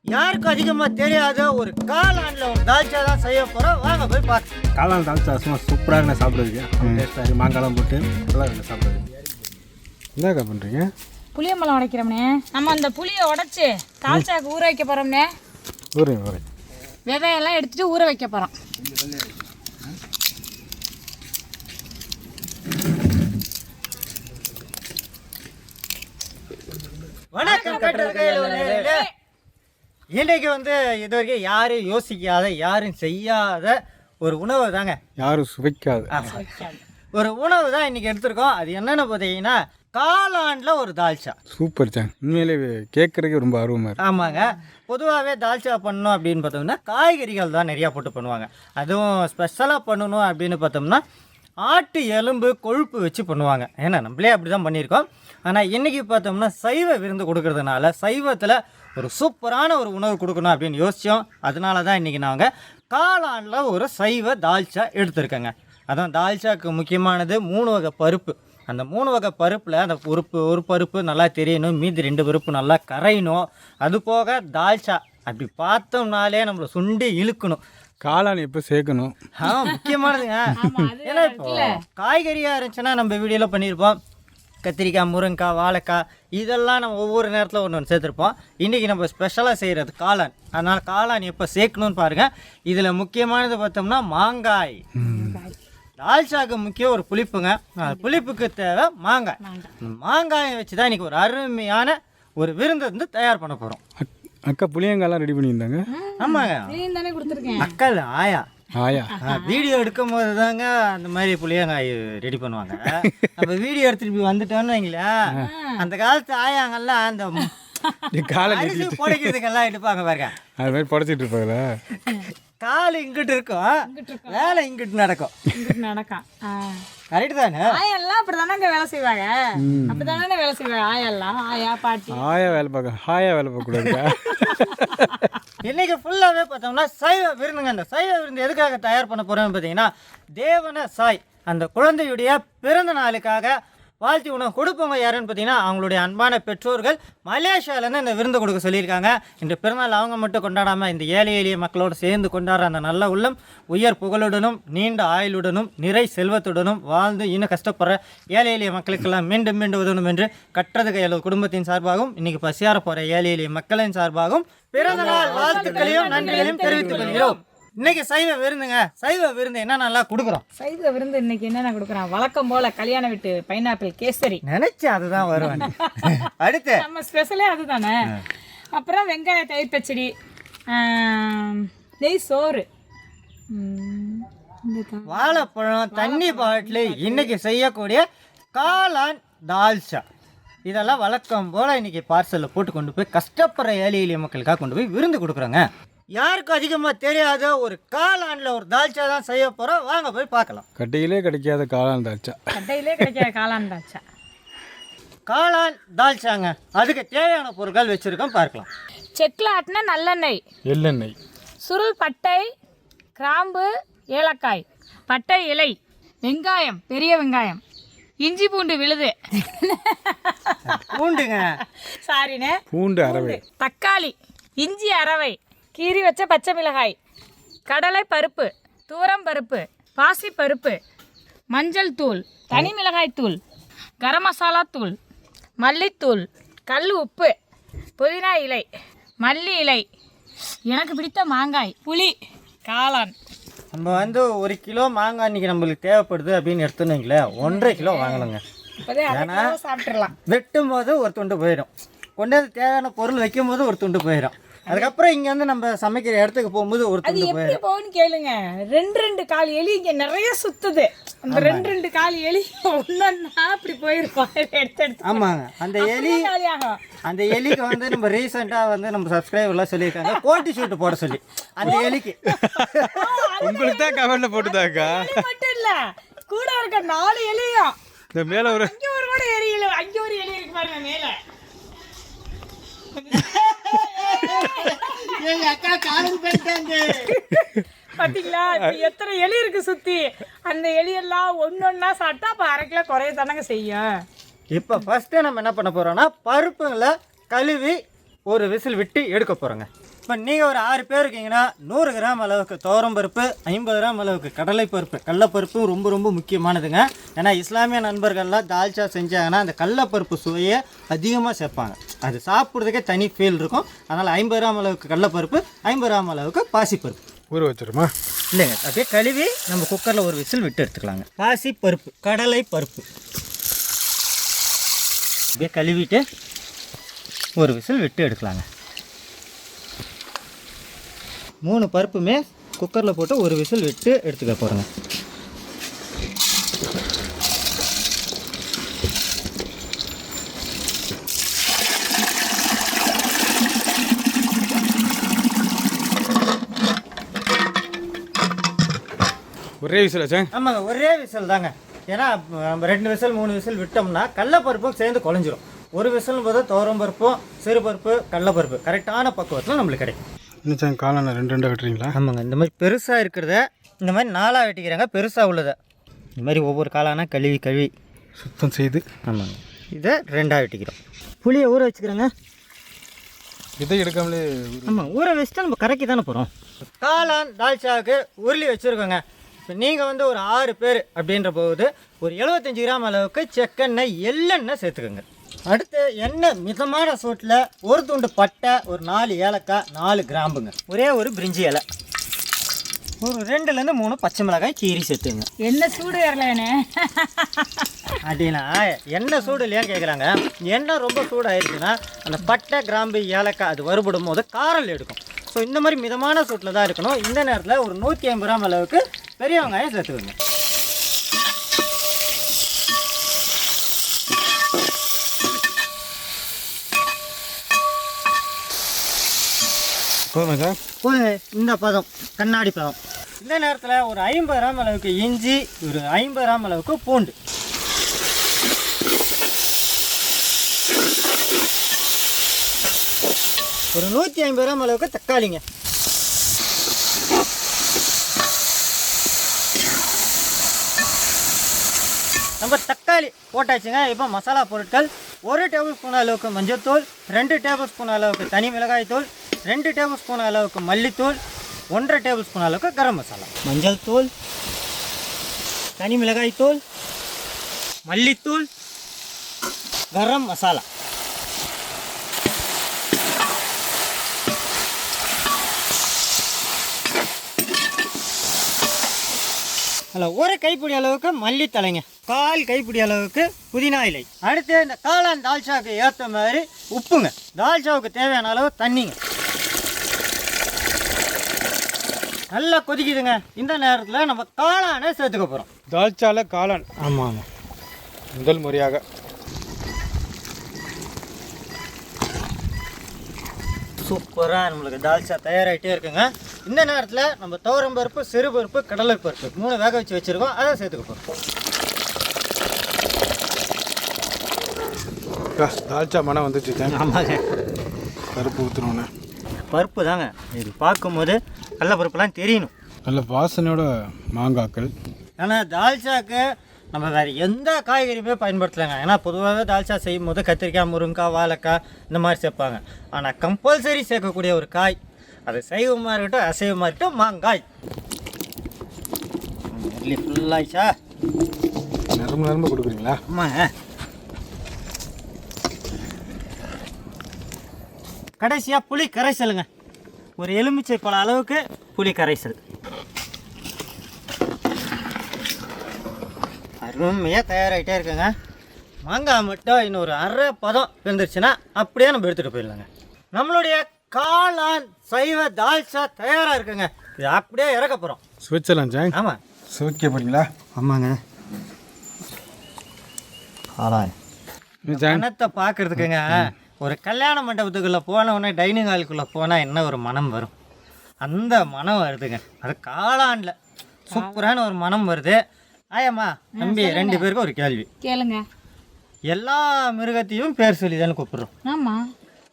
யாருக்கும் அதிகமாக தெரியாத ஒரு காளான்ல ஒரு தால்ச்சா தான் செய்ய போகிறோம். வாங்க போய் பார்த்து. காளான் தால்ச்சா சும்மா சூப்பராக என்ன சாப்பிட்றதுக்கு டேஸ்ட்டாக மாங்காலாம் போட்டு நல்லா என்ன சாப்பிட்றதுக்கு. என்னக்கா பண்ணுறீங்க? புளியம்பழம் உடைக்கிறோம்னே. நம்ம அந்த புளியை உடைச்சி தால்ச்சாக்கு ஊற வைக்க போகிறோம்னே. ஊரேன் விதையெல்லாம் எடுத்துட்டு ஊற வைக்க போகிறோம். வணக்கம் கட்டுறது. இன்றைக்கு இது வரைக்கும் யாரும் யோசிக்காத யாரும் செய்யாத ஒரு உணவு தாங்க, யாரும் சுவைக்காது ஒரு உணவு தான் இன்றைக்கி எடுத்திருக்கோம். அது என்னென்னு பார்த்தீங்கன்னா காளானில் ஒரு தால்ச்சா. சூப்பர் சாங், உண்மையிலே கேட்குறதுக்கு ரொம்ப ஆர்வமாக இருக்குது. ஆமாங்க. பொதுவாகவே தால்ச்சா பண்ணணும் அப்படின்னு பார்த்தோம்னா காய்கறிகள் தான் நிறையா போட்டு பண்ணுவாங்க. அதுவும் ஸ்பெஷலாக பண்ணணும் அப்படின்னு பார்த்தோம்னா ஆட்டு எலும்பு கொழுப்பு வச்சு பண்ணுவாங்க. ஏன்னா நம்மளே அப்படி தான் பண்ணியிருக்கோம். ஆனால் இன்றைக்கி பார்த்தோம்னா சைவ விருந்து கொடுக்கறதுனால சைவத்தில் ஒரு சூப்பரான ஒரு உணவு கொடுக்கணும் அப்படின்னு யோசித்தோம். அதனால தான் இன்றைக்கி நாங்கள் காளானில் ஒரு சைவ தால்ச்சா எடுத்துருக்கோங்க. அதான் தால்ச்சாவுக்கு முக்கியமானது 3 வகை பருப்பு. அந்த 3 வகை பருப்பில் அந்த ஒரு பருப்பு நல்லா தெரியணும், மீதி 2 பருப்பு நல்லா கரையணும். அது போக தால்ச்சா அப்படி பார்த்தோம்னாலே நம்மளை சுண்டி இழுக்கணும். காளான் எப்போ சேர்க்கணும்? முக்கியமானதுங்க. ஏன்னா இப்போ காய்கறியாக இருந்துச்சுன்னா நம்ம வீடியோவில் பண்ணியிருப்போம். கத்திரிக்காய், முருங்கைக்காய், வாழைக்காய் இதெல்லாம் நம்ம ஒவ்வொரு நேரத்தில் ஒன்று சேர்த்துருப்போம். இன்றைக்கி நம்ம ஸ்பெஷலாக செய்கிறது காளான். அதனால் காளான் எப்போ சேர்க்கணும்னு பாருங்கள். இதில் முக்கியமானது பார்த்தோம்னா மாங்காய். தால்ச்சாவுக்கு முக்கியம் ஒரு புளிப்புங்க. புளிப்புக்கு தேவை மாங்காய். மாங்காயை வச்சு தான் இன்றைக்கி ஒரு அருமையான ஒரு விருந்து தயார் பண்ண போகிறோம். அக்கா புளியங்காலாம் ரெடி பண்ணியிருந்தாங்க. ஆமாங்க, தானே கொடுத்துருக்கேன். அக்கா ஆயா ஆயா வீடியோ எடுக்கும் போது தாங்க அந்த மாதிரி புளியங்காய் ரெடி பண்ணுவாங்க. நம்ம வீடியோ எடுத்துட்டு வந்துட்டோம்னு வைங்களேன், அந்த காலத்து ஆயாங்கெல்லாம் அந்த காலை புடைக்கிறதுக்கெல்லாம் எடுப்பாங்க பாருங்க. அது மாதிரி புடைச்சிட்டு இருப்பாங்களா? கால் இங்கிட்டு இருக்கும், வேலை இங்கிட்டு நடக்கும். கரெக்டு தானே? ஆயெல்லாம் அப்படி தானே வேலை செய்வாங்க. அப்படி தானே வேலை செய்வாங்க ஆயெல்லாம். ஆயா பாட்டி ஆயா வேலை பார்க்க ஹாயா வேலை பார்க்கக்கூடாதுக்கா. இன்னைக்கு ஃபுல்லாகவே பார்த்தோம்னா சைவ விருந்துங்க. அந்த சைவ விருந்து எதுக்காக தயார் பண்ண போகிறோம்னு பார்த்தீங்கன்னா தேவன சாய் அந்த குழந்தையுடைய பிறந்த நாளுக்காக வாழ்த்தி உணவு கொடுப்பவங்க யாருன்னு பார்த்தீங்கன்னா அவங்களுடைய அன்பான பெற்றோர்கள் மலேசியாவிலேருந்து இந்த விருந்து கொடுக்க சொல்லியிருக்காங்க. இந்த பிறந்தநாள் அவங்க மட்டும் கொண்டாடாமல் இந்த ஏழை எளிய மக்களோடு சேர்ந்து கொண்டாடுற அந்த நல்ல உள்ளம் உயர் புகழுடனும் நீண்ட ஆயுளுடனும் நிறை செல்வத்துடனும் வாழ்ந்து இன்னும் கஷ்டப்படுற ஏழை எளிய மக்களுக்கெல்லாம் மீண்டும் மீண்டும் உதவணும் என்று கற்றது கையளவு குடும்பத்தின் சார்பாகவும் இன்றைக்கி பசியார போகிற ஏழை எளிய மக்களின் சார்பாகவும் பிறந்தநாள் வாழ்த்துக்களையும் நன்றிகளையும் தெரிவித்துக் கொள்கிறோம். இன்னைக்கு சைவ விருந்துங்க. சைவ விருந்து என்ன நல்லா கொடுக்குறோம். சைவ விருந்து இன்னைக்கு என்னென்ன கொடுக்குறோம்? வழக்கம் போல கல்யாண வீட்டு பைனாப்பிள் கேசரி. நினைச்சேன் அதுதான் வருவாங்க. அடுத்து நம்ம ஸ்பெஷலே அதுதானே. அப்புறம் வெங்காய தயிர் பச்சடி, நெய் சோறு, வாழைப்பழம், தண்ணி பாட்டில், இன்னைக்கு செய்யக்கூடிய காளான் தால்ச்சா இதெல்லாம் வழக்கம் போல் இன்னைக்கு பார்சலில் போட்டு கொண்டு போய் கஷ்டப்படுற ஏழை எளிய மக்களுக்காக கொண்டு போய் விருந்து கொடுக்குறோங்க. யாருக்கும் அதிகமாக தெரியாத ஒரு காளானில் ஒரு தால்ச்சா தான் செய்ய போகிறோம். வாங்க போய் பார்க்கலாம். கட்டையிலே கிடைக்காத காளான் தால்ச்சா. கட்டையிலே கிடைக்காத காளான் தால்ச்சா. காளான் தால்ச்சாங்க. அதுக்கு தேவையான பொருட்கள் வச்சுருக்கோம், பார்க்கலாம். செக்கில் ஆட்டின நல்லெண்ணெய், எள்ளெண்ணெய், சுருள் பட்டை, கிராம்பு, ஏலக்காய், பட்டை இலை, வெங்காயம், பெரிய வெங்காயம், இஞ்சி பூண்டு விழுது, பூண்டுங்க, சாரிண்ணே பூண்டு அரவை, தக்காளி, இஞ்சி அரவை, கீரி வச்ச பச்சை மிளகாய், கடலை பருப்பு, தூரம் பருப்பு, பாசி பருப்பு, மஞ்சள் தூள், தனி மிளகாய் தூள், கரம் மசாலா தூள், மல்லித்தூள், கல் உப்பு, புதினா இலை, மல்லி இலை, எனக்கு பிடித்த மாங்காய், புளி, காளான். நம்ம 1 கிலோ மாங்காய் இன்றைக்கி நம்மளுக்கு தேவைப்படுது அப்படின்னு எடுத்துனீங்களே 1.5 கிலோ வாங்கணுங்க. ஏன்னா சாப்பிட்றலாம். வெட்டும் போது ஒரு துண்டு போயிடும், கொண்டு வந்து தேவையான பொருள் வைக்கும் போது ஒரு துண்டு போயிடும். அதுக்கப்புறம் இங்கேருந்து நம்ம சமைக்கிற இடத்துக்கு போகும்போது ஒரு துண்டு போயிடும். போகுன்னு கேளுங்க. 2 கால் எலி இங்கே நிறைய சுத்துது. அந்த 2 கால் எலி ஒன்னா அப்படி போயிருப்போம் எடுத்து. ஆமாங்க, அந்த எலிக்கு நம்ம ரீசெண்டாக நம்ம சப்ஸ்கிரைபர்லாம் சொல்லியிருக்காங்க போட்டி ஷூட்டு போட சொல்லி. அந்த எலிக்கு உங்களுக்கு தான் கமெண்ட்ல போட்டுதாக்கா. மட்டும் இல்ல, கூட இருக்க 4 எலியும் இந்த மேல ஒரு அங்கே ஒரு கூட எலி, அங்கே ஒரு எலி இருக்கு பாருங்க மேல. பாத்தீங்களா எத்தனை எலி இருக்கு சுத்தி. அந்த எலியெல்லாம் ஒன்னொன்னா சாப்பிட்டா அப்ப 1/2 கிலோ குறைய தானங்க செய்யும். இப்போ ஃபர்ஸ்ட்டு நம்ம என்ன பண்ண போறோம்னா பருப்புங்களை கழுவி ஒரு விசில் விட்டு எடுக்க போகிறோங்க. இப்போ நீங்கள் ஒரு 6 பேர் இருக்கீங்கன்னா 100 கிராம் அளவுக்கு துவரம் பருப்பு, 50 கிராம் அளவுக்கு கடலைப்பருப்பு, கடலைப்பருப்பும் ரொம்ப ரொம்ப முக்கியமானதுங்க. ஏன்னா இஸ்லாமிய நண்பர்கள்லாம் தால்ச்சா செஞ்சாங்கன்னா அந்த கடலைப்பருப்பு சுவையை அதிகமாக சேர்ப்பாங்க. அது சாப்பிட்றதுக்கே தனி ஃபீல் இருக்கும். அதனால் 50 கிராம் அளவுக்கு கடலைப்பருப்பு, 50 கிராம் அளவுக்கு பாசிப்பருப்பு ஊற வச்சிருமா? இல்லைங்க, அப்படியே கழுவி நம்ம குக்கரில் ஒரு விசில் விட்டு எடுத்துக்கலாங்க. பாசிப்பருப்பு, கடலை பருப்பு அப்படியே கழுவிட்டு ஒரு விசில் விட்டு எடுக்கலாங்க. 3 பருப்புமே குக்கரில் போட்டு ஒரு விசில் விட்டு எடுத்துக்க போகிறோங்க. ஒரே விசில் ஆச்சா? ஆமாங்க, ஒரே விசில் தாங்க. ஏன்னா நம்ம 2 விசில் 3 விசில் விட்டோம்னா கடலைப்பருப்பும் சேர்ந்து குழஞ்சிரும். ஒரு விசில் போது துவரம் பருப்பும் சிறுபருப்பு கடலைப்பருப்பு கரெக்டான பக்குவத்தில் நம்மளுக்கு கிடைக்கும். இன்னும் காளான 2 வெட்டுறீங்களா? ஆமாங்க, இந்த மாதிரி பெருசாக இருக்கிறத இந்த மாதிரி 4ஆக வெட்டிக்கிறாங்க. பெருசாக உள்ளதை இந்த மாதிரி ஒவ்வொரு காளானா கழுவி சுத்தம் செய்து. ஆமாங்க, இதை 2ஆக வெட்டிக்கிறோம். புளியை ஊற வச்சுக்கிறோங்க. இதை எடுக்காமலே? ஆமாம், ஊற வச்சுட்டு நம்ம கரைக்கி தானே போகிறோம். காளான் தால்ச்சாவுக்கு உருளி வச்சுருக்கோங்க. இப்போ நீங்கள் வந்து ஒரு 6 பேர் அப்படின்ற போது ஒரு 75 கிராம் அளவுக்கு செக்கெண்ணெய், எள்ளெண்ணெய் சேர்த்துக்கோங்க. அடுத்து எண்ணெய் மிதமான சூட்டில் ஒரு துண்டு பட்டை, ஒரு 4 ஏலக்காய், 4 கிராம்புங்க, ஒரே ஒரு பிரிஞ்சி இலை, ஒரு 2லேருந்து 3 பச்சை மிளகாய் கீரி சேர்த்துங்க. என்ன சூடு வரலண்ணே அப்படின்னா எண்ணெய் சூடு இல்லையான்னு கேட்குறாங்க. எண்ணெய் ரொம்ப சூடாகிடுச்சுன்னா அந்த பட்டை கிராம்பு ஏலக்காய் அது வறுபடும் போது காரல் எடுக்கும். ஸோ இந்த மாதிரி மிதமான சூட்டில் தான் இருக்கணும். இந்த நேரத்தில் ஒரு 150 கிராம் அளவுக்கு பெரிய வெங்காயம் சேர்த்துக்கோங்க. இந்த பதம் கண்ணாடி பதம். இந்த நேரத்தில் ஒரு 50 கிராம் அளவுக்கு இஞ்சி, ஒரு 50 கிராம் அளவுக்கு பூண்டு, ஒரு 150 கிராம் அளவுக்கு தக்காளிங்க, நம்ம தக்காளி போட்டாச்சுங்க. இப்போ மசாலா பொருட்கள்: 1 டேபிள் ஸ்பூன் அளவுக்கு மஞ்சள்தூள், 2 டேபிள் ஸ்பூன் அளவுக்கு தனி மிளகாய் தூள், 2 டேபிள் ஸ்பூன் அளவுக்கு மல்லித்தூள், 1.5 டேபிள் ஸ்பூன் அளவுக்கு கரம் மசாலா. மஞ்சள் தூள், தனி மிளகாய் தூள், மல்லித்தூள், கரம் மசாலா. அதில் 1 கைப்பிடி அளவுக்கு மல்லித்தலைங்க, 1/4 கைப்பிடி அளவுக்கு புதினா இலை. அடுத்து இந்த காளான் தால்ச்சாவுக்கு ஏற்ற மாதிரி உப்புங்க, தால்ச்சாவுக்கு தேவையான அளவு தண்ணிங்க. நல்லா கொதிக்குதுங்க. இந்த நேரத்தில் நம்ம காளானை சேர்த்துக்க போகிறோம். தால்ச்சால காளான். ஆமாம், முதல் முறையாக. சூப்பராக நம்மளுக்கு தால்ச்சா தயாராகிட்டே இருக்குங்க. இந்த நேரத்தில் நம்ம துவரம் பருப்பு, சிறுபருப்பு, கடலைப்பருப்பு 3 வேக வச்சு வச்சுருக்கோம், அதை சேர்த்துக்க போகிறோம். தால்ச்சா மனம் வந்துச்சு. ஆமாங்க, பருப்பு ஊற்றுறோண்ணே. பருப்பு தாங்க இது பார்க்கும்போது கடலைப்பருப்புலாம் தெரியணும். நல்ல வாசனையோட மாங்காய்கள். ஆனால் தால்ச்சாக்கு நம்ம வேறு எந்த காய்கறியுமே பயன்படுத்தலைங்க. ஏன்னா பொதுவாகவே தால்ச்சா செய்யும் போது கத்திரிக்காய், முருங்கைக்காய், வாழைக்காய் இந்த மாதிரி சேர்ப்பாங்க. ஆனால் கம்பல்சரி சேர்க்கக்கூடிய ஒரு காய், அது சைவமாக இருக்கட்டும் அசைவமாக இருக்கட்டும், மாங்காய். இட்லி ஃபுல்லாகிச்சா? நரம்பு கொடுக்குறீங்களா? ஆமாங்க. கடைசியாக புளி கரைசலுங்க, ஒரு எலுமிச்சை பழ அளவுக்கு புளி கரைசல். அருமையாக தயாராகிட்டே இருக்குங்க. மாங்காய் மட்டும் இன்னொரு 1/2 பதம் வெந்துருச்சுன்னா அப்படியே நம்ம எடுத்துகிட்டு போயிடலாங்க. நம்மளுடைய காளான் சைவ தால்ச்சா தயாராக இருக்குங்க. இது அப்படியே இறக்க போகிறோம். சுவிட்சர்லாந்து ஜாங். ஆமாம், சுவைக்க போகிறீங்களா? ஆமாங்க. காளான் மனத்தை பார்க்குறதுக்குங்க, ஒரு கல்யாண மண்டபத்துக்குள்ளே போனவுடனே டைனிங் ஹாலுக்குள்ளே போனால் என்ன ஒரு மனம் வரும், அந்த மனம் வருதுங்க. அது காளானில் சூப்பரான ஒரு மனம் வருது. ஆயம்மா தம்பி 2 பேருக்கும் ஒரு கேள்வி கேளுங்க. எல்லா மிருகத்தையும் பேர் சொல்லி தானே கூப்பிடுறோம். ஆமாம்,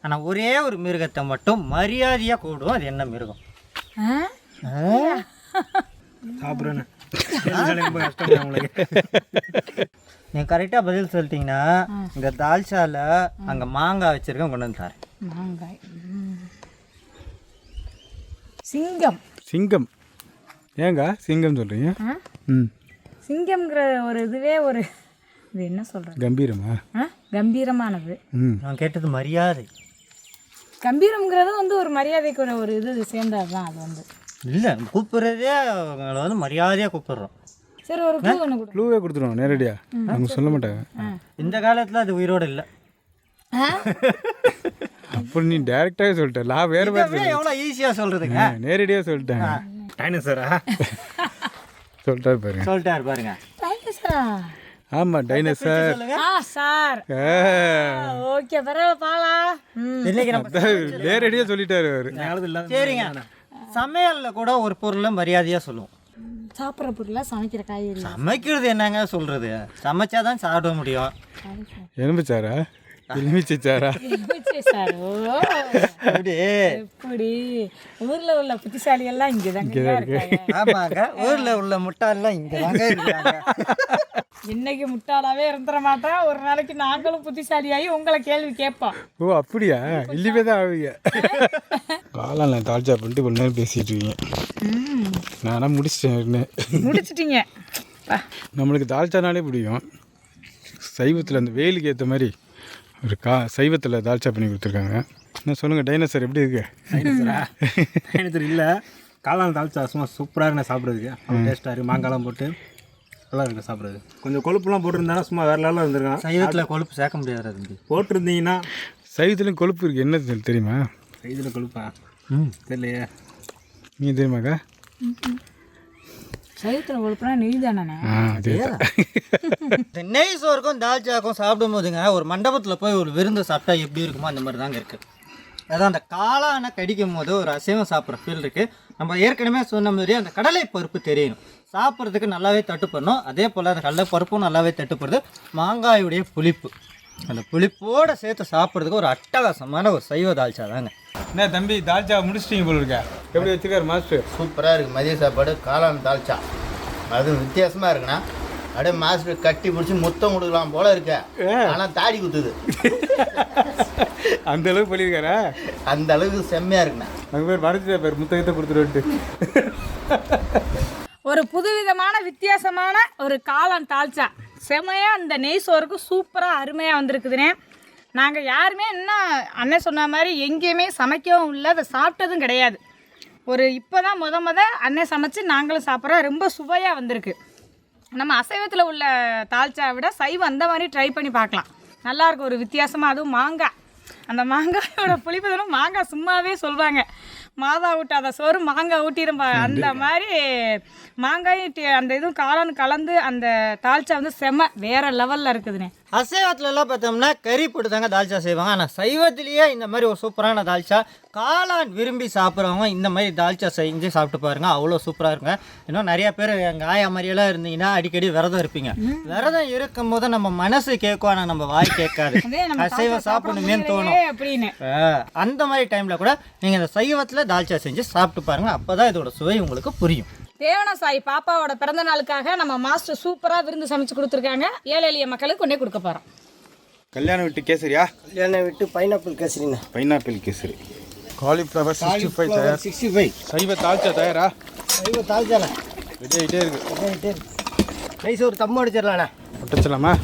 ஆனால் ஒரே ஒரு மிருகத்தை மட்டும் மரியாதையாக கூப்பிடுவோம். அது என்ன மிருகம்? சாப்பிட்றேன்னு உங்களுக்கு நீங்கள் கரெக்டாக பதில் சொல்லிட்டீங்கன்னா இந்த தால்ச்சாவில் அங்கே மாங்காய் வச்சுருக்கேன், கொண்டு வந்து தரேன். மாங்காய். சிங்கம். சிங்கம். ஏங்க சிங்கம் சொல்கிறீங்க? ம். சிங்கம்ங்கிற ஒரு இதுவே ஒரு இது என்ன சொல்கிறது? கம்பீரமா? கம்பீரமானது. நான் கேட்டது மரியாதை. கம்பீரம்ங்கிறது வந்து ஒரு மரியாதைக்கு ஒரு இது சேர்ந்தது தான் அது வந்து. இல்லை கூப்பிட்றதே அவங்கள வந்து மரியாதையாக கூப்பிட்றோம். சரி ஒரு க்ளூ ஒன்று கொடு. க்ளூவே கொடுத்துருவோம் நேரடியாக, அவங்க சொல்ல மாட்டாங்க. இந்த காலத்தில் அது உயிரோடு இல்லை. அப்போ நீ டேரெக்டாகவே சொல்லிட்ட. நான் வேறு மாதிரி எவ்வளோ ஈஸியாக சொல்கிறதுங்க. நேரடியாக சொல்லிட்டேன். டைனோசரா சொல்லிட்டாரு பாருங்க. சொல்லிட்டாரு பாருங்க. டைனோசரா? ஆமாம் டைனோசர். சார் ஓகே பரவாயில்ல பாலா. இன்னைக்கு நம்ம நேரடியாக சொல்லிட்டாரு அவர். சரிங்க, சமையலில் கூட ஒரு பொருளை மரியாதையாக சொல்லுவோம். சாப்பிட்ற பொருளா சமைக்கிற காய்கறி? சமைக்கிறது என்னங்க சொல்கிறது, சமைச்சாதான் சாப்பிட முடியும். எலும்பிச்சாரா எலுமிச்சாரா? சார் ஓ அப்படியே எப்படி ஊரில் உள்ள புத்திசாலி எல்லாம் இங்கே தாங்க இருக்காங்க. ஆமாங்க, ஊரில் உள்ள முட்டாள்லாம் இங்கே தாங்க இருக்காங்க. இன்னைக்கு முட்டாளாவே இருந்துட மாட்டோம், ஒரு நாளைக்கு நாங்களும் புத்திசாலியாகி உங்களை கேள்வி கேட்போம். ஓ அப்படியா? இல்லவே தான் ஆவீங்க. காளான் தாழ்ச்சா பண்ணிட்டு கொஞ்ச நேரம் பேசிகிட்டு இருக்கீங்க. நானா முடிச்சிட்டேன். முடிச்சிட்டீங்க. நம்மளுக்கு தாழ்ச்சானாலே பிடிக்கும். சைவத்தில் அந்த வெயிலுக்கு ஏற்ற மாதிரி ஒரு சைவத்தில் தாழ்ச்சா பண்ணி கொடுத்துருக்காங்க. என்ன சொல்லுங்கள் டைனோசர் எப்படி இருக்கு? டைனோசர் இல்லை, காளான் தாழ்ச்சா சும்மா சூப்பராக இருக்கு சாப்பிட்றதுக்கு. டேஸ்ட்டாக இருக்குது, மாங்காலாம் போட்டு நல்லா இருக்குது சாப்பிட்றது. கொஞ்சம் கொழுப்புலாம் போட்டிருந்தாங்கன்னா சும்மா வேறு லெவலில் இருந்திருக்கான். சைவத்தில் கொழுப்பு சேர்க்க முடியாது. தம்பி போட்டிருந்தீங்கன்னா சைவத்துலேயும் கொழுப்பு இருக்குது. என்ன தெரியுமா? இதில் கொழுப்பா? தெரியலையே. நீ தெரியுமாக்கா? சைவத்தில் கொழுப்புனா நெய் தானே? அதே தான். இந்த நெய் சோறுக்கும் தால்ச்சாக்கும் சாப்பிடும் போதுங்க ஒரு மண்டபத்தில் போய் ஒரு விருந்து சாப்பிட்டா எப்படி இருக்குமோ அந்த மாதிரி தாங்க இருக்குது. அதான் அந்த காளானை கடிக்கும் போது ஒரு அசைவம் சாப்பிட்ற ஃபீல் இருக்குது. நம்ம ஏற்கனவே சொன்ன மாதிரி அந்த கடலை பருப்பு தெரியணும், சாப்பிட்றதுக்கு நல்லாவே தட்டுப்படணும். அதே போல் அந்த கடலை பருப்பும் நல்லாவே தட்டுப்படுது. மாங்காயுடைய புளிப்பு, அந்த புளிப்போடு சேர்த்து சாப்பிட்றதுக்கு ஒரு அட்டகாசமான ஒரு சைவ தால்ச்சா தாங்க. என்ன தம்பி தால்ச்சா முடிச்சிட்டீங்க போல இருக்கா? எப்படி வச்சுருக்காரு மாஸ்டர்? சூப்பராக இருக்குது மதிய சாப்பாடு. காளான் தால்ச்சா அது வித்தியாசமாக இருக்குண்ணா. அப்படியே மாஸ்டர் கட்டி பிடிச்சி முத்தம் கொடுக்கலாம் போல இருக்க, ஆனால் தாடி குத்துது. அந்த அளவுக்கு பண்ணியிருக்காரா? அந்த அளவுக்கு செம்மையாக இருக்குண்ணா. அங்கே பேர் மறைச்சிட்டா பேர் முத்தகத்தை கொடுத்துட்டு. ஒரு புதுவிதமான வித்தியாசமான ஒரு காளான் தால்ச்சா செமையாக அந்த நெய் சோறுக்கு சூப்பராக அருமையாக வந்திருக்குதுண்ணே. நாங்கள் யாருமே இன்னும் அண்ணன் சொன்ன மாதிரி எங்கேயுமே சமைக்கவும் இல்லை, அதை சாப்பிட்டதும் கிடையாது. ஒரு இப்போ தான் முத அண்ணன் சமைச்சு நாங்களும் சாப்பிட்றோம். ரொம்ப சுவையாக வந்திருக்கு. நம்ம அசைவத்தில் உள்ள தால்ச்சா விட சைவம் அந்த மாதிரி ட்ரை பண்ணி பார்க்கலாம். நல்லாயிருக்கும் ஒரு வித்தியாசமாக. அதுவும் மாங்காய், அந்த மாங்காயோட புளிப்பதனும் மாங்காய் சும்மாவே சொல்லுவாங்க, மாதா ஊட்டாத சோறு மாங்காய் ஊட்டிருப்பா. அந்த மாதிரி மாங்காயும் அந்த இதுவும் காளான் கலந்து அந்த தால்ச்சா வந்து செம்ம வேறு லெவலில் இருக்குதுண்ணே. அசைவத்துலலாம் பார்த்தோம்னா கறி போட்டு தாங்க தால்ச்சா செய்வாங்க. ஆனால் சைவத்திலேயே இந்த மாதிரி ஒரு சூப்பரான தால்ச்சா, காளான் விரும்பி சாப்பிட்றவங்க இந்த மாதிரி தால்ச்சா செஞ்சு சாப்பிட்டு பாருங்கள், அவ்வளோ சூப்பராக இருக்குங்க. இன்னும் நிறையா பேர் எங்கள் ஆயா மாதிரியெல்லாம் இருந்தீங்கன்னா அடிக்கடி விரதம் இருப்பீங்க. விரதம் இருக்கும் போது நம்ம மனசு கேட்கும், ஆனால் நம்ம வாய் கேட்காது. அசைவம் சாப்பிடணுமேன்னு தோணும் அப்படின்னு அந்த மாதிரி டைமில் கூட நீங்கள் இந்த சைவத்தில் தால்ச்சா செஞ்சு சாப்பிட்டு பாருங்கள். அப்போ தான் இதோட சுவை உங்களுக்கு புரியும். தேவனா சாய் பாப்பாவோட பிறந்த நாளுக்காக நம்ம மாஸ்டர் சூப்பராக விருந்து சமைச்சு கொடுத்துருக்காங்க. ஏழை எளிய மக்களுக்கு கொண்டே கொடுக்க போகிறோம். கல்யாண வீட்டு கேசரியா? கல்யாண வீட்டு பைனாப்பிள் கேசரிங்க. பைனாப்பிள் கேசரி. காலிஃப்ளவர் 65 தயார். 65 சைவ தால்ச்சா தயாரா? சைவ தால்ச்சாண்ணா ரெடி ஆகிட்டே இருக்கு. நெய் சோறு தம்மு அடிச்சிடலாண்ணா. ஒட்டச்சலாமா?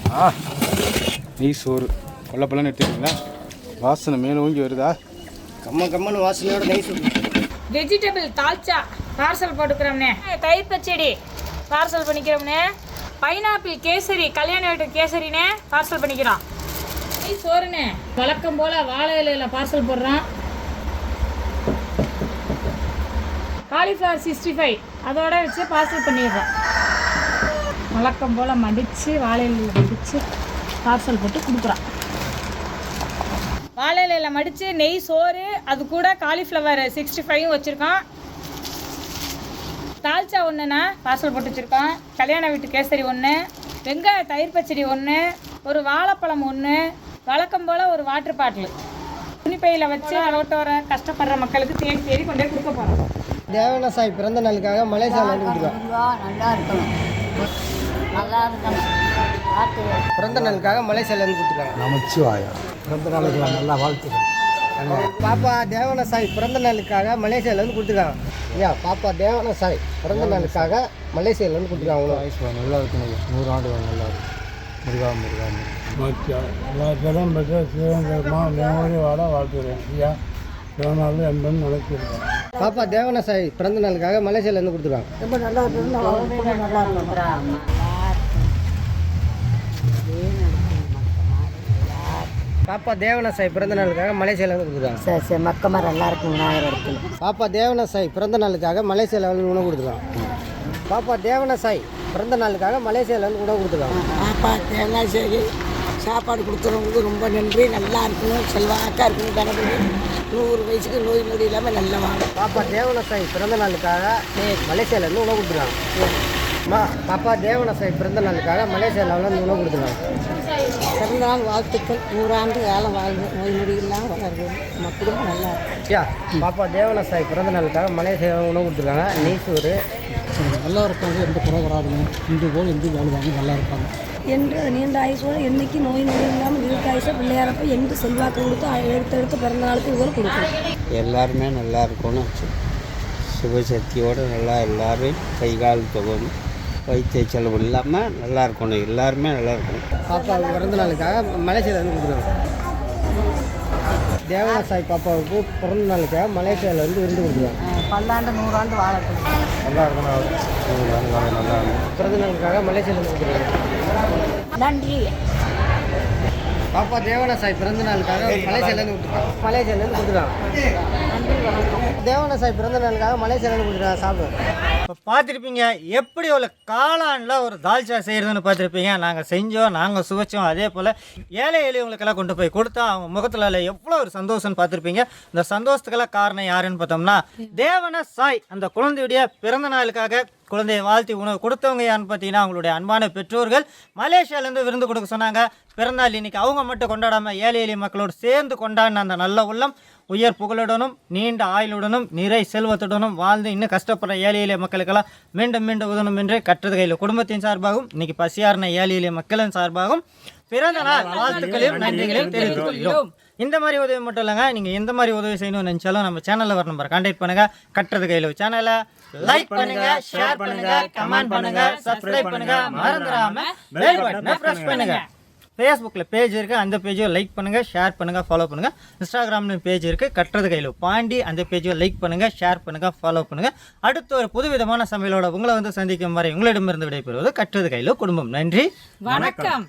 நெய் சோறு கொல்லப்பெல்லாம் எடுத்துக்கிங்களா? வாசனை மேலே ஓங்கி வருதா? கம்மன்னு வாசனையோட நெய் சோறு. வெஜிடபிள் தால்ச்சா பார்சல் போட்டுக்கிறோம்னே. தயிர் பச்சடி பார்சல் பண்ணிக்கிறோம்னே. பைனாப்பிள் கேசரி கல்யாண வீட்டு கேசரினே பார்சல் பண்ணிக்கிறோம். நெய் சோறுனே வழக்கம் போல் வாழை இலையில் பார்சல் போடுறோம். காலிஃப்ளவர் 65 அதோட வச்சு பார்சல் பண்ணிடுறோம். வழக்கம் போல் மடித்து வாழை இலையில் மடித்து பார்சல் போட்டு கொடுக்குறோம். வாழை இலையில் மடித்து நெய் சோறு, அது கூட காலிஃப்ளவர் 65 வச்சுருக்கோம். தால்ச்சா ஒன்றுண்ணா பார்சல் போட்டு வச்சுருக்கோம். கல்யாண வீட்டு கேசரி 1, வெங்காய தயிர் பச்சடி 1, ஒரு வாழைப்பழம் 1, வழக்கம் போல் ஒரு வாட்டர் பாட்டில் துணிப்பையில் வச்சு ரோட்டோர கஷ்டப்படுற மக்களுக்கு தேடி தேடி கொண்டே கொடுக்க போகிறோம். தேவனா சாய் பிறந்த நாளுக்காக மலேசியாவில் அனுப்பிடுவோம். நல்லா இருக்கணும், நல்லா இருக்கணும். பிறந்த நாளுக்காக மலேசியாவில் அனுப்பி கொடுத்துருக்காங்க. நமச்சிவாயா பிறந்த நாளுக்கு நல்லா வாழ்த்துக்கிறேன். பாப்பா தேவன சாய் பிறந்த நாளுக்காக மலேசியாவிலேருந்து கொடுத்துருக்காங்க. ஐயா பாப்பா தேவன சாய் பிறந்த நாளுக்காக மலேசியாவிலேருந்து கொடுத்துருக்காங்க. அவ்வளோ ஆயுஷ்மான் நல்லா இருக்கணும், 100 ஆண்டு நல்லா இருக்கும். முருகா முருகா முருகா எல்லா பேரும் பெற்ற சுதந்திரமாக மெமோரி வாழ வாழ்த்துறேன். ஐயா பிறநாள் என்பது நினைச்சிருக்கேன். பாப்பா தேவன சாய் பிறந்த நாளுக்காக மலேசியாவிலேருந்து கொடுத்துருக்காங்க. ரொம்ப நல்லா இருக்கணும், நல்லா இருக்கணும். பாப்பா தேவன சாய் பிறந்த நாளுக்காக மலேசியாவிலேருந்து கொடுத்துருக்காங்க. சரி சரி மக்கமாக நல்லா இருக்கும் விநாயகர் இடத்துல. பாப்பா தேவன சாய் பிறந்த நாளுக்காக மலேசியாவிலேருந்து உணவு கொடுத்துருக்காங்க. பாப்பா தேவன சாய் பிறந்த நாளுக்காக மலேசியாவிலேருந்து உணவு கொடுத்துருக்காங்க. பாப்பா தேங்காய் சரி சாப்பாடு கொடுத்துறவங்களுக்கு ரொம்ப நன்றி. நல்லா இருக்கணும், செல்வாக்காக இருக்கணும், கணக்கு 100 வயசுக்கு நோய் நொடி இல்லாமல் நல்லா வாங்க. பாப்பா தேவன சாய் பிறந்த நாளுக்காக மலேசியாவிலேருந்து உணவு கொடுத்துருக்காங்க. பாப்பா தேவன சாய் பிறந்த நாளுக்காக மலேசியாவிலேருந்து உணவு கொடுத்துருக்காங்க. பிறந்தநாள் வாழ்த்துக்கள், 100 ஆண்டு காலம் வாழ்ந்து நோய் நொடி இல்லாமல் வளர்ந்து நம்ம குடும்பம் நல்லா இருக்கும். ஐயா பாப்பா தேவன சாய் பிறந்த நாளுக்காக மலேசியாவில் உணவு கொடுத்துருக்காங்க. நெய்சோறு நல்லா இருப்பாங்க, எந்த குறை வராதுங்க. இந்து போல் இந்து வாழ்வாங்க, நல்லா இருப்பாங்க. என்று நீண்ட ஆயுசோடு என்னைக்கு நோய் நொடி இல்லாமல் இருக்க ஆயுசை பிள்ளையாரப்ப என்று செல்வாக்கு கொடுத்து எடுத்து பிறந்த நாளுக்கு இவ்வளோ கொடுக்கும். எல்லாருமே நல்லா இருக்கணும், சுபசக்தியோடு நல்லா எல்லோரும் கை கால் தொகணும், வைத்திய செலவு இல்லாமல் நல்லா இருக்கணும், எல்லாருமே நல்லா இருக்கணும். பாப்பா பிறந்த நாளுக்காக மலேசியாவிலேருந்து கொடுத்துருக்காங்க. தேவன சாய் பாப்பாவுக்கு பிறந்த நாளுக்காக மலேசியாவிலேருந்து விருந்து கொடுத்துருக்காங்க. பல்லாண்டு 100 ஆண்டு வாழட்டும். நல்லா இருக்கணும், நல்லா பிறந்த நாளுக்காக மலேசியாவிலேருந்து கொடுத்துருக்காங்க. நன்றி. பாப்பா தேவன சாய் பிறந்த நாளுக்காக மலேசியாவிலேருந்து கொடுத்துருக்காங்க. தேவன சாய் பிறந்த நாளுக்காக மலேசியாவிலேருந்து கொடுத்துருக்காங்க. சாப்பிடுவோம். இப்போ பார்த்துருப்பீங்க எப்படி ஒரு காளானில் ஒரு தால்ச்சா செய்கிறதுன்னு பார்த்துருப்பீங்க. நாங்கள் செஞ்சோம், நாங்கள் சுவைச்சோம். அதே போல் ஏழை எளியவங்களுக்கெல்லாம் கொண்டு போய் கொடுத்தா அவங்க முகத்தில் எவ்வளோ ஒரு சந்தோஷம்னு பார்த்துருப்பீங்க. இந்த சந்தோஷத்துக்கெல்லாம் காரணம் யாருன்னு பார்த்தோம்னா தேவன சாய் அந்த குழந்தையுடைய பிறந்த நாளுக்காக குழந்தையை வாழ்த்தி உணவு கொடுத்தவங்க யாருன்னு பார்த்தீங்கன்னா அவங்களுடைய அன்பான பெற்றோர்கள் மலேசியாவிலேருந்து விருந்து கொடுக்க சொன்னாங்க. பிறந்தநாள் இன்றைக்கி அவங்க மட்டும் கொண்டாடாமல் ஏழை எளிய மக்களோடு சேர்ந்து கொண்டாடின அந்த நல்ல உள்ளம் உயர் புகழுடனும் நீண்ட ஆயுளுடனும் நிறை செல்வத்துடனும் வாழ்ந்து இன்னும் கஷ்டப்படுற ஏழை எளிய மக்களுக்கெல்லாம் மீண்டும் மீண்டும் உதவும் என்று கற்றது கையில் குடும்பத்தின் சார்பாகவும் இன்னைக்கு பசியார்ன ஏழை எளிய மக்களின் சார்பாகவும் பிறந்த நாள் வாழ்த்துக்களையும் நன்றிகளையும் தெரிவித்துக் கொள்கிறோம். இந்த மாதிரி உதவி மட்டும் இல்லைங்க, நீங்கள் எந்த மாதிரி உதவி செய்யணும்னு நினச்சாலும் நம்ம சேனலில் வர நம்பர் கான்டாக்ட் பண்ணுங்கள். கற்றது கையில் சேனலை லைக் பண்ணுங்க, ஷேர் பண்ணுங்க, கமெண்ட் பண்ணுங்க, சப்ஸ்கிரைப் பண்ணுங்க, மறந்துடாம பெல் பட்டனை பிரஸ் பண்ணுங்க. ஃபேஸ்புக்கில் பேஜ் இருக்குது, அந்த பேஜையும் லைக் பண்ணுங்கள், ஷேர் பண்ணுங்கள், ஃபாலோ பண்ணுங்கள். இன்ஸ்டாகிராம்லையும் பேஜ் இருக்குது, கற்றது கையில் பாண்டி, அந்த பேஜையும் லைக் பண்ணுங்கள், ஷேர் பண்ணுங்கள், ஃபாலோ பண்ணுங்கள். அடுத்த ஒரு புதுவிதமான சமையலோட உங்களை வந்து சந்திக்கும் வரை உங்களிடமிருந்து விடைபெறுவது கற்றது கையில் குடும்பம். நன்றி, வணக்கம்.